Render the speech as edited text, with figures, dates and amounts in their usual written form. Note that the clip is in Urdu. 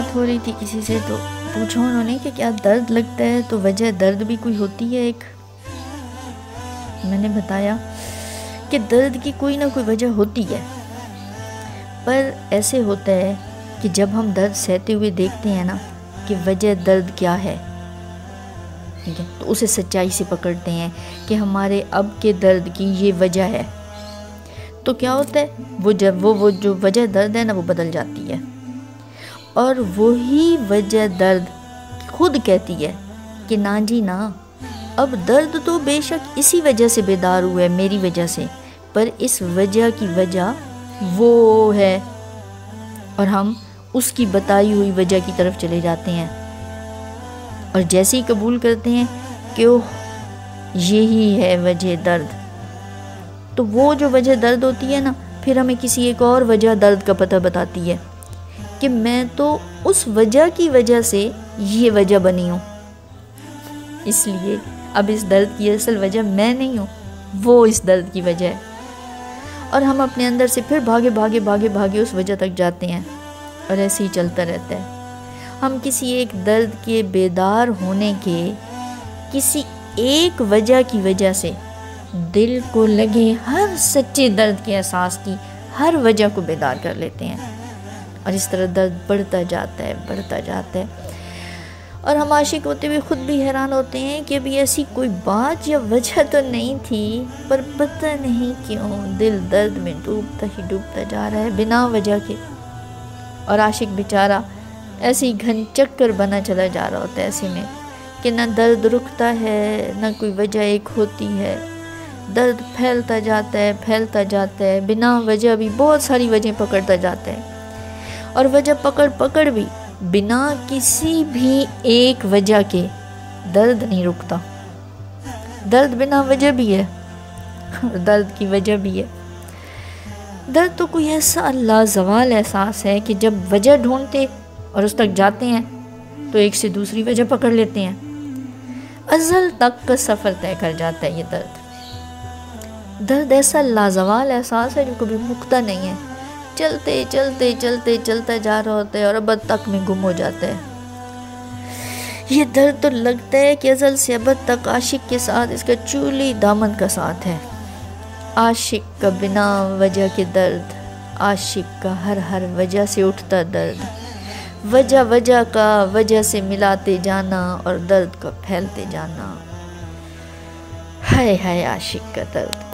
بات ہو رہی تھی کسی سے تو پوچھا انہوں نے کہ کیا درد لگتا ہے تو وجہ درد بھی کوئی ہوتی ہے ایک. میں نے بتایا کہ درد کی کوئی نہ کوئی وجہ ہوتی ہے، پر ایسے ہوتا ہے کہ جب ہم درد سہتے ہوئے دیکھتے ہیں نا کہ وجہ درد کیا ہے، ٹھیک ہے، تو اسے سچائی سے پکڑتے ہیں کہ ہمارے اب کے درد کی یہ وجہ ہے، تو کیا ہوتا ہے وہ جو وجہ درد ہے نا وہ بدل جاتی ہے، اور وہی وجہ درد خود کہتی ہے کہ نا جی نا، اب درد تو بے شک اسی وجہ سے بیدار ہوا ہے، میری وجہ سے، پر اس وجہ کی وجہ وہ ہے، اور ہم اس کی بتائی ہوئی وجہ کی طرف چلے جاتے ہیں، اور جیسے ہی قبول کرتے ہیں کہ یہی ہے وجہ درد، تو وہ جو وجہ درد ہوتی ہے نا پھر ہمیں کسی ایک اور وجہ درد کا پتہ بتاتی ہے کہ میں تو اس وجہ کی وجہ سے یہ وجہ بنی ہوں، اس لیے اب اس درد کی اصل وجہ میں نہیں ہوں، وہ اس درد کی وجہ ہے، اور ہم اپنے اندر سے پھر بھاگے اس وجہ تک جاتے ہیں، اور ایسے ہی چلتا رہتا ہے. ہم کسی ایک درد کے بیدار ہونے کے کسی ایک وجہ کی وجہ سے دل کو لگے ہر سچے درد کے احساس کی ہر وجہ کو بیدار کر لیتے ہیں، اور اس طرح درد بڑھتا جاتا ہے، اور ہم عاشق ہوتے ہوئے خود بھی حیران ہوتے ہیں کہ ابھی ایسی کوئی بات یا وجہ تو نہیں تھی، پر پتہ نہیں کیوں دل درد میں ڈوبتا جا رہا ہے بنا وجہ کے، اور عاشق بیچارہ ایسے ہی گھن چکر بنا چلا جا رہا ہوتا ہے ایسے میں کہ نہ درد رکتا ہے، نہ کوئی وجہ ایک ہوتی ہے، درد پھیلتا جاتا ہے بنا وجہ بھی بہت ساری وجہ پکڑتا جاتا ہے، اور وجہ پکڑ بھی بنا کسی بھی ایک وجہ کے درد نہیں رکتا. درد بنا وجہ بھی ہے اور درد کی وجہ بھی ہے. درد تو کوئی ایسا لازوال احساس ہے کہ جب وجہ ڈھونڈتے اور اس تک جاتے ہیں تو ایک سے دوسری وجہ پکڑ لیتے ہیں، ازل تک کا سفر طے کر جاتا ہے. یہ درد ایسا لازوال احساس ہے جو کبھی مکتا نہیں ہے، چلتا جا رہا ہوتا ہے اور ابد تک میں گم ہو جاتا ہے. یہ درد تو لگتا ہے کہ ازل سے ابد تک عاشق کے ساتھ اس کا چولی دامن کا ساتھ ہے. عاشق کا بنا وجہ کے درد، عاشق کا ہر وجہ سے اٹھتا درد، وجہ کا وجہ سے ملاتے جانا اور درد کا پھیلتے جانا. ہائے عاشق کا درد.